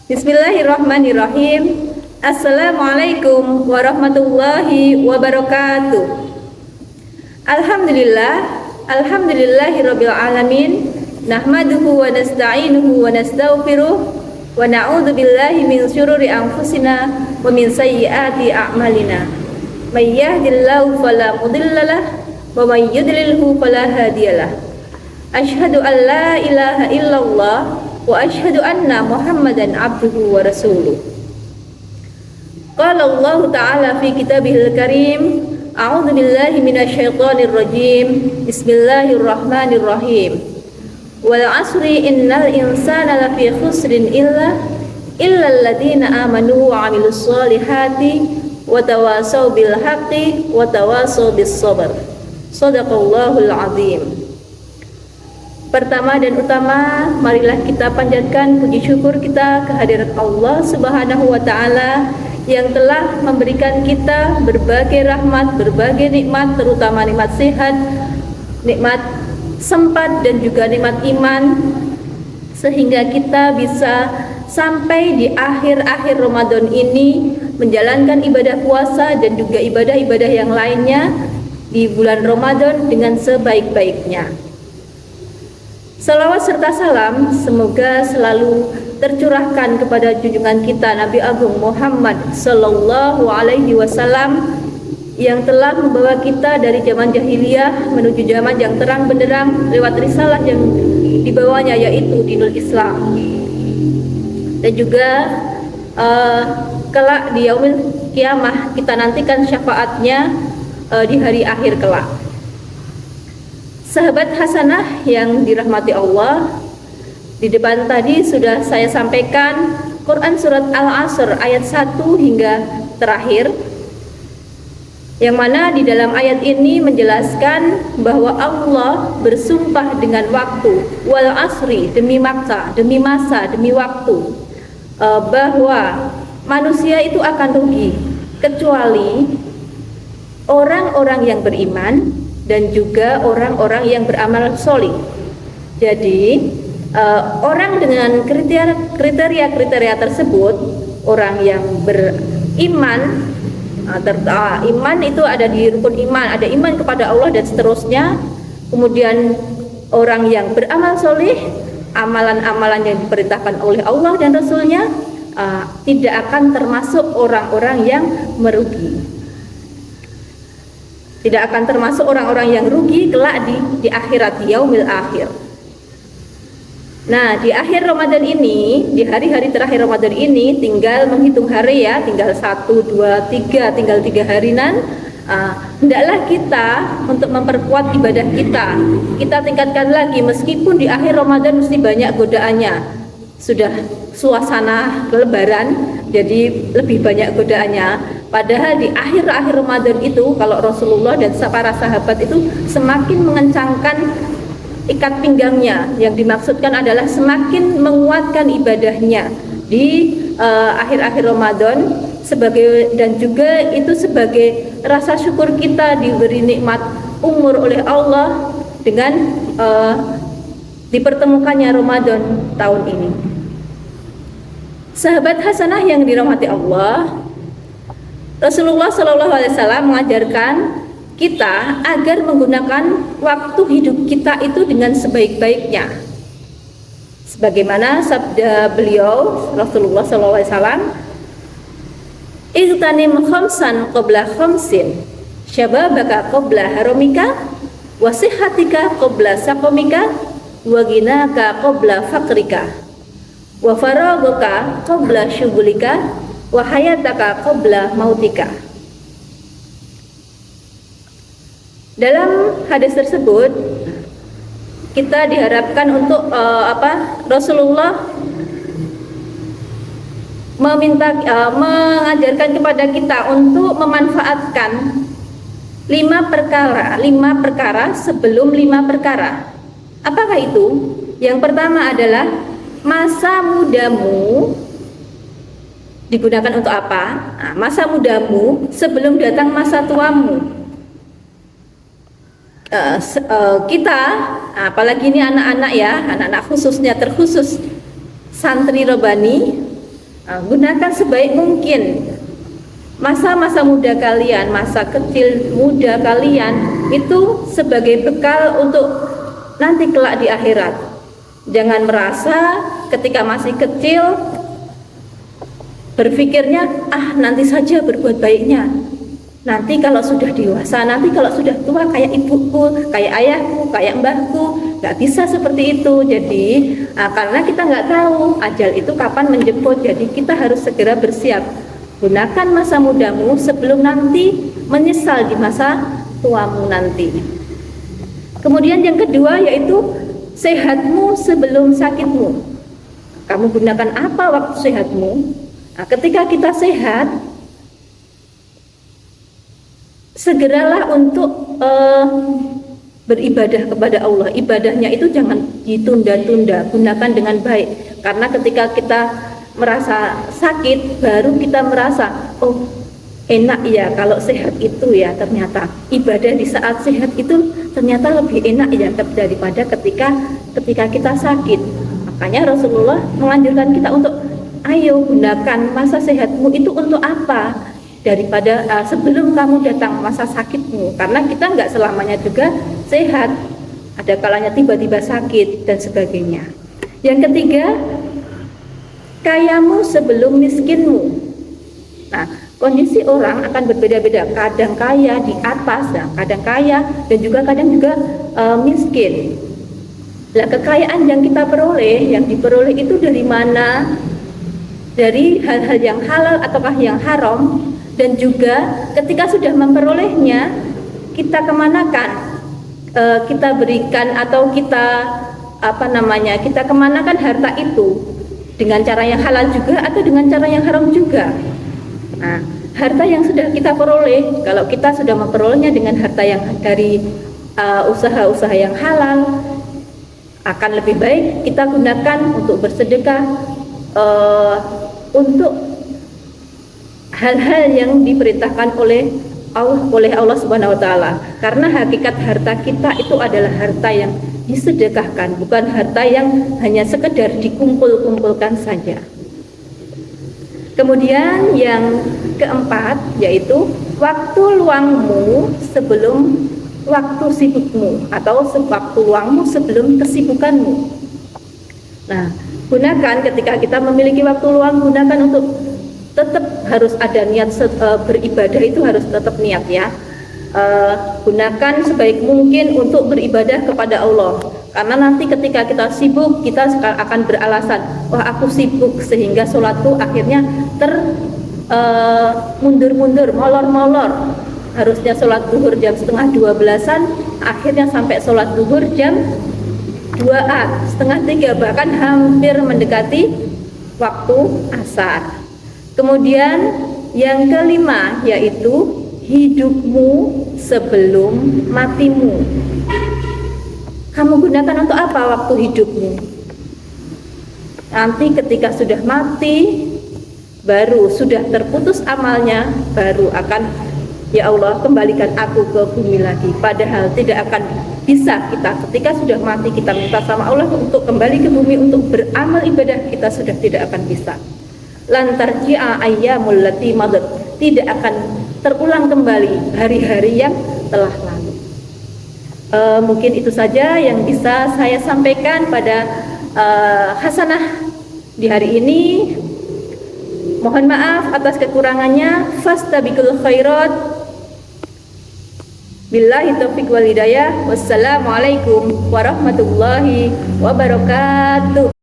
Bismillahirrahmanirrahim. Assalamualaikum warahmatullahi wabarakatuh. Alhamdulillahirabbil alamin. Nahmaduhu wa nasta'inuhu wa nastaghfiruh wa na'udzu billahi min syururi anfusina wa min sayyiati a'malina. May yahdihillahu fala mudhillalah wa may yudlilhu fala hadiyalah. Asyhadu an la ilaha illallah wa asyhadu anna Muhammadan abduhu wa rasuluh. Qala Allah Ta'ala fi kitabihil karim, a'udzu billahi minasyaitonir rajim. Bismillahirrahmanirrahim. Wal 'asri innal insana lafi khusrin illa alladziina aamanu wa 'amilus shalihati wa tawasaw bil haqqi wa tawasaw bis sabr. Shadaqallahul 'azim. Pertama dan utama, marilah kita panjatkan puji syukur kita kehadirat Allah Subhanahu wa Ta'ala yang telah memberikan kita berbagai rahmat, berbagai nikmat, terutama nikmat sehat, nikmat sempat dan juga nikmat iman, sehingga kita bisa sampai di akhir-akhir Ramadan ini menjalankan ibadah puasa dan juga ibadah-ibadah yang lainnya di bulan Ramadan dengan sebaik-baiknya. Salawat serta salam semoga selalu tercurahkan kepada junjungan kita Nabi Agung Muhammad Sallallahu Alaihi Wasallam yang telah membawa kita dari zaman jahiliyah menuju zaman yang terang benderang lewat risalah yang dibawanya, yaitu dinul Islam. Dan juga kelak di yaumil kiamah kita nantikan syafaatnya di hari akhir kelak. Sahabat hasanah yang dirahmati Allah, di depan tadi sudah saya sampaikan Quran surat Al-Asr ayat 1 hingga terakhir, yang mana di dalam ayat ini menjelaskan bahwa Allah bersumpah dengan waktu, wal asri, demi masa, demi waktu, bahwa manusia itu akan rugi kecuali orang-orang yang beriman dan juga orang-orang yang beramal solih. Jadi orang dengan kriteria tersebut, orang yang beriman, iman itu ada di rukun iman, ada iman kepada Allah dan seterusnya. Kemudian orang yang beramal solih, amalan-amalan yang diperintahkan oleh Allah dan Rasulnya, tidak akan termasuk orang-orang yang merugi. Tidak akan termasuk orang-orang yang rugi kelak di akhirat, di yaumil akhir. Nah, di akhir Ramadan ini, di hari-hari terakhir Ramadan ini, tinggal menghitung hari ya, tinggal 1, 2, 3, tinggal 3 harinan. Hendaklah kita untuk memperkuat ibadah kita tingkatkan lagi, meskipun di akhir Ramadan mesti banyak godaannya. Sudah suasana lebaran, jadi lebih banyak godaannya. Padahal di akhir-akhir Ramadan itu, kalau Rasulullah dan para sahabat itu semakin mengencangkan ikat pinggangnya. Yang dimaksudkan adalah semakin menguatkan ibadahnya di akhir-akhir Ramadan, dan juga itu sebagai rasa syukur kita diberi nikmat umur oleh Allah dengan dipertemukannya Ramadan tahun ini. Sahabat hasanah yang dirahmati Allah, Rasulullah SAW mengajarkan kita agar menggunakan waktu hidup kita itu dengan sebaik-baiknya. Sebagaimana sabda beliau Rasulullah SAW, "Igtanim khamsan qabla khamsin, syababaka qabla haramika, wa sihhatika qabla saqamika, wa ghinaka qabla faqrika, wa faragaka qabla syughulika, wa hayataka qabla mautika." Dalam hadis tersebut kita diharapkan untuk Rasulullah mengajarkan kepada kita untuk memanfaatkan 5 perkara sebelum 5 perkara. Apakah itu? Yang pertama adalah masa mudamu digunakan untuk apa? Nah, masa mudamu sebelum datang masa tuamu. Kita, apalagi ini anak-anak ya, anak-anak khususnya terkhusus santri Robani, Gunakan sebaik mungkin masa-masa muda kalian, masa kecil muda kalian itu sebagai bekal untuk nanti kelak di akhirat. Jangan merasa ketika masih kecil berpikirnya nanti saja berbuat baiknya, nanti kalau sudah dewasa, nanti kalau sudah tua kayak ibuku, kayak ayahku, kayak mbahku. Nggak bisa seperti itu. Jadi karena kita nggak tahu ajal itu kapan menjemput, jadi kita harus segera bersiap. Gunakan masa mudamu sebelum nanti menyesal di masa tuamu nanti. Kemudian yang kedua yaitu sehatmu sebelum sakitmu. Kamu gunakan apa waktu sehatmu? Ketika kita sehat, segeralah untuk beribadah kepada Allah. Ibadahnya itu jangan ditunda-tunda, gunakan dengan baik. Karena ketika kita merasa sakit, baru kita merasa, oh enak ya kalau sehat itu ya, ternyata ibadah di saat sehat itu ternyata lebih enak ya daripada ketika kita sakit. Makanya Rasulullah menganjurkan kita untuk ayo gunakan masa sehatmu itu untuk apa? Daripada sebelum kamu datang masa sakitmu, karena kita nggak selamanya juga sehat, ada kalanya tiba-tiba sakit dan sebagainya. Yang ketiga, kayamu sebelum miskinmu. Nah, kondisi orang akan berbeda-beda, kadang kaya di atas, kadang kaya dan juga kadang juga miskin. Nah, kekayaan yang kita peroleh, yang diperoleh itu dari mana? Dari hal-hal yang halal ataukah yang haram? Dan juga ketika sudah memperolehnya, kita kemanakan? Kita berikan atau kita kita kemanakan harta itu? Dengan cara yang halal juga atau dengan cara yang haram juga? Nah, harta yang sudah kita peroleh, kalau kita sudah memperolehnya dengan harta yang dari usaha-usaha yang halal, akan lebih baik kita gunakan untuk bersedekah, untuk hal-hal yang diperintahkan oleh Allah Subhanahu wa taala. Karena hakikat harta kita itu adalah harta yang disedekahkan, bukan harta yang hanya sekedar dikumpul-kumpulkan saja. Kemudian yang keempat yaitu waktu luangmu sebelum waktu sibukmu, atau waktu luangmu sebelum kesibukanmu. Nah, gunakan ketika kita memiliki waktu luang, gunakan untuk tetap harus ada niat beribadah, itu harus tetap niat ya. Gunakan sebaik mungkin untuk beribadah kepada Allah, karena nanti ketika kita sibuk, kita akan beralasan, wah aku sibuk sehingga sholatku akhirnya mundur-mundur, molor-molor. Harusnya sholat zuhur jam 11:30-an, akhirnya sampai sholat zuhur jam 2-an, 2:30, bahkan hampir mendekati waktu asar. Kemudian yang kelima yaitu hidupmu sebelum matimu. Kamu gunakan untuk apa waktu hidupmu? Nanti ketika sudah mati, baru sudah terputus amalnya, baru akan, ya Allah kembalikan aku ke bumi lagi. Padahal tidak akan bisa kita ketika sudah mati kita minta sama Allah untuk kembali ke bumi untuk beramal ibadah, kita sudah tidak akan bisa. Lantar ji'a ayyamul lati madat, tidak akan terulang kembali hari-hari yang telah lalu. Mungkin itu saja yang bisa saya sampaikan pada hasanah di hari ini. Mohon maaf atas kekurangannya. Fastabiqul khairat. Billahi taufiq wal hidayah. Wassalamualaikum warahmatullahi wabarakatuh.